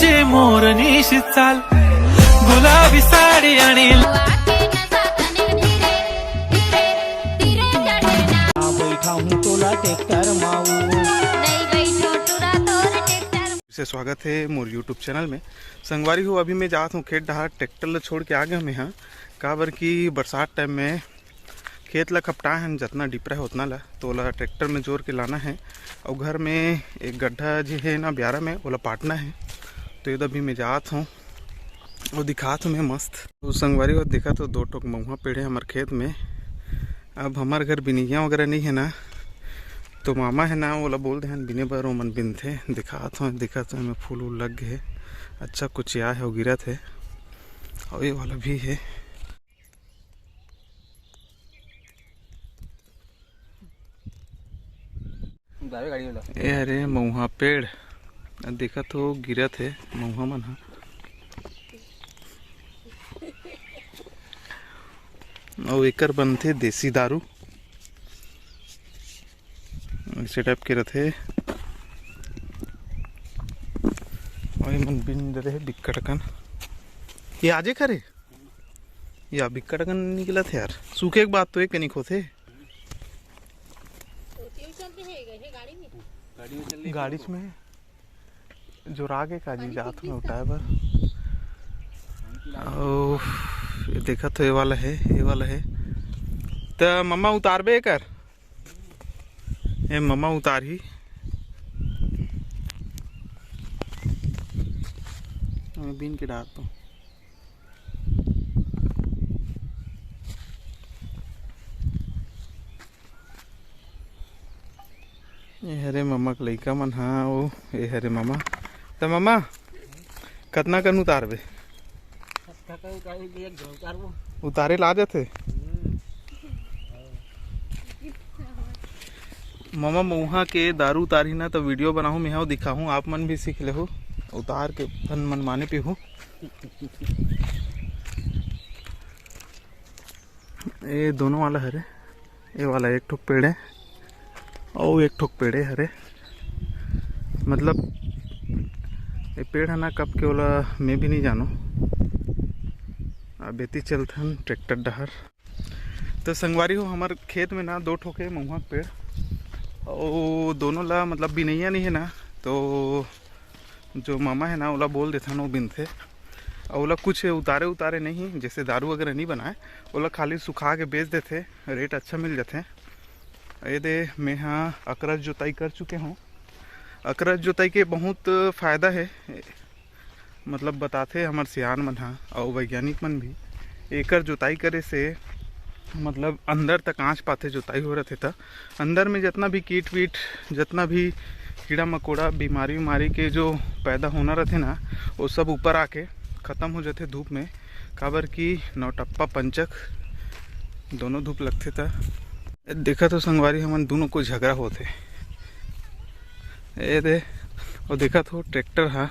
तुझे मोरनीशी चाल गुलाबी साडी आणि से स्वागत है मोर यूट्यूब चैनल में। संगवारी हो अभी मैं जात हूँ खेत डहार ट्रैक्टर ला छोड़ के आ गया मैं हाँ काबर की बरसात टाइम में खेत ला खपटा है जितना डिपरा है उतना ला तो ओला ट्रैक्टर में जोर के लाना है और घर में एक गड्ढा जी है ना ब्यारा में ओला पाटना है तो ये अभी मैं जात हूँ और दिखात हूँ मैं मस्त। तो संगवारी हो देखा तो दो ठोक महुआ पेड़ है हमारे खेत में। अब हमारे घर बिनिया वगैरह नहीं है ना तो मामा है ना ओला बोल दे बिने बर मन बिन थे दिखात हूँ मैं फूल वूल लग गए अच्छा कुछ या है वो गिरा थे और ये वाला भी है। ए अरे महुआ पेड़ देखा तो गिरा थे महुआ मन हा और एकर बनते देसी दारू ऐसे टाइप के रहते और मन बिन रहे बिक्कटकन ये आजे करे या बिक्कटकन निकला थे यार सूखे एक बात तो एक नहीं खोते गाड़ी में जो रागे काजी जात में उठाए बर ये देखा तो ये वाला है तो मम्मा उतारबे कर ये मम्मा उतार ही बीन के डाल तो ये हरे मम्मा के लइका मन हाँ वो ये हरे मम्मा तो मम्मा कितना कन उतारबे उतारे ला जाते मामा मऊहा के दारू उतारी ना तो वीडियो बनाऊँ मैं हाँ दिखाऊँ आप मन भी सीख ले हो उतार के फन मन माने पे हो। ये दोनों वाला हरे ये वाला एक ठोक पेड़ है और एक ठोक पेड़ है हरे मतलब ये पेड़ है ना कब के वाला मैं भी नहीं जानो बेती चलते हैं ट्रैक्टर डहर। तो संगवारी हो हमारे खेत में ना दो ठोके महुआ पेड़ और दोनों ला मतलब बिनैया नहीं है ना तो जो मामा है ना ओला बोल देता ना वो बिन थे और ओला कुछ उतारे नहीं जैसे दारू वगैरह नहीं बनाए ओला खाली सुखा के बेच देते रेट अच्छा मिल जाते। ये दे मैं हाँ अकरस जोताई कर चुके हूँ। अकरस जोताई के बहुत फ़ायदा है मतलब बताते हमारे सियान मन हाँ और वैज्ञानिक मन भी एकर जोताई करे से मतलब अंदर तक आँच पाते जोताई हो रहे थे तो अंदर में जितना भी कीट वीट जितना भी कीड़ा मकोड़ा बीमारी के जो पैदा होना रहते ना वो सब ऊपर आके ख़त्म हो जाते धूप में काबर की नौटप्पा पंचक दोनों धूप लगते था। देखा तो संगवारी हमन दोनों को झगड़ा होते ये दे और देखा तो ट्रैक्टर हाँ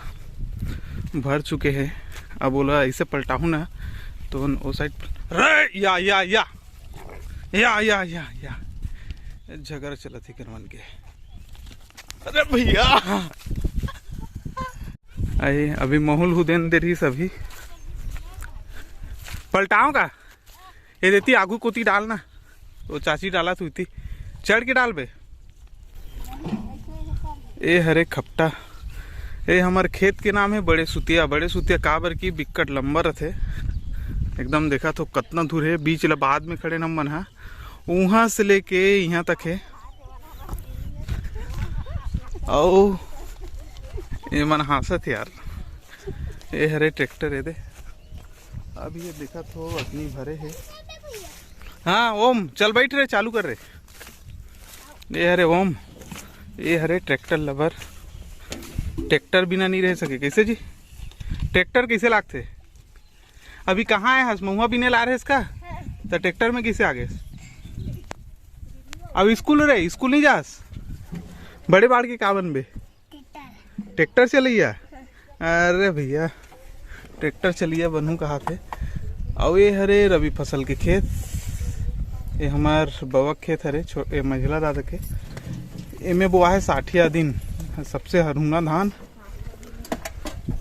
भर चुके हैं अब बोला ऐसे पलटाऊँ ना तो वो साइड या झगड़ा चला थी करवन के। अरे भैया आए अभी माहौल हुदेन दे रही सभी पलटाओ का ये देती आगू कोती डालना वो चाची डाला तू इतनी चढ़ के डाल बे ए हरे खपटा ये हमारे खेत के नाम है बड़े सुतिया काबर की बिक्कट लंबा रहते एकदम देखा तो कितना दूर है बीच ला बाद में खड़े नमन हा वहाँ से लेके यहाँ तक है और ये मन हासत यार ये हरे ट्रैक्टर है दे अभी ये देखा तो अपनी भरे है। हाँ ओम चल बैठ रहे चालू कर रहे ये हरे ओम ये हरे ट्रैक्टर लवर ट्रैक्टर बिना नहीं रह सके कैसे जी ट्रैक्टर कैसे लागते अभी कहाँ है महुआ बिने ला रहे इसका तो ट्रैक्टर में कैसे आ गए अब स्कूल नहीं जास बड़े बाढ़ के का बनबे ट्रैक्टर चलिए अरे भैया ट्रैक्टर चलिए बनू कहाँ थे और ये हरे रबी फसल के खेत ये हमार बवक खेत हरे ये मंझला दादा के एमे बोआ है 60 दिन सबसे हरूना धान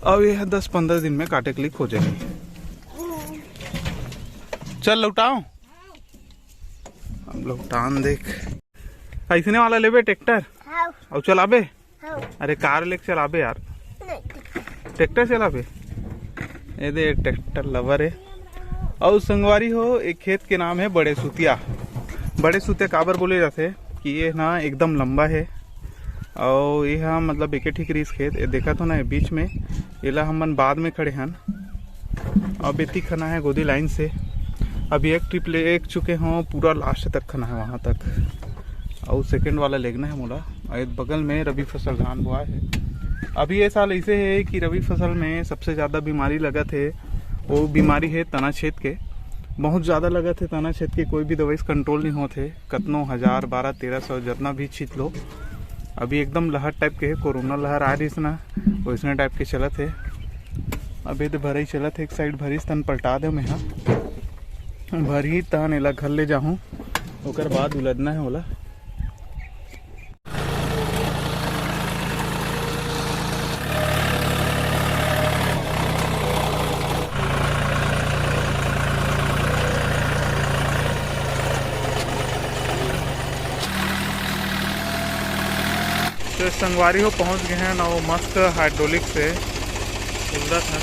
अब यह 10-15 दिन में काटे के लिए खोजेंगे। चल लौटाओ, हम लौटान देख ऐसने वाला लेबे ट्रैक्टर और चलाबे। अरे कार लेके चलाबे यार, ट्रैक्टर चलाबे। ये दे ट्रैक्टर लवर है। और संगवारी हो, एक खेत के नाम है बड़े सुतिया। बड़े सुतिया काबर बोले जाते कि ये ना एकदम लंबा है और यह मतलब एक ठीक रिस खेत ये देखा तो ना है बीच में एला हमन बाद में खड़े हन। अब बेती खना है गोदी लाइन से, अभी एक ट्रिप ले एक चुके हों, पूरा लास्ट तक खना है वहाँ तक और सेकंड वाला लेगना है मोला। और बगल में रबी फसल धान बोआ है। अभी ये साल ऐसे है कि रबी फसल में सबसे ज़्यादा बीमारी लगा थे, वो बीमारी है तना छेद के। बहुत ज़्यादा लगा थे तना छेद के, कोई भी दवाई से कंट्रोल नहीं होते। कतनों 1000, 1200-1300 जितना भी छींच लो, अभी एकदम लहर टाइप के है। कोरोना लहर आ रही ना वैसने टाइप के चलत है। अभी तो भरई चलत है, एक साइड भरीस तन पलटा दे मैं भरी तन एला घर ले जाऊँ, ओकर बाद उलदना है ओला। तो संगवारी हो पहुंच गए हैं ना, वो मस्त हाइड्रोलिक से उल्दा था।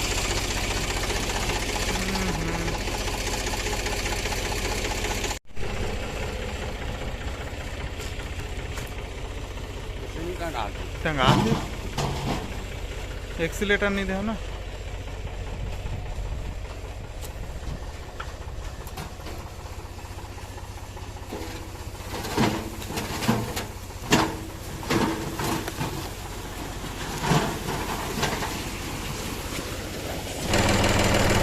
टंगा दे, एक्सीलेटर नहीं दे ना।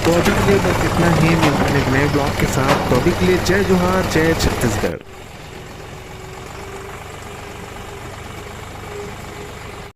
तो अभी के लिए बस इतना ही, मिलता है एक नए ब्लॉग के साथ। तो अभी के लिए जय जोहार, जय छत्तीसगढ़।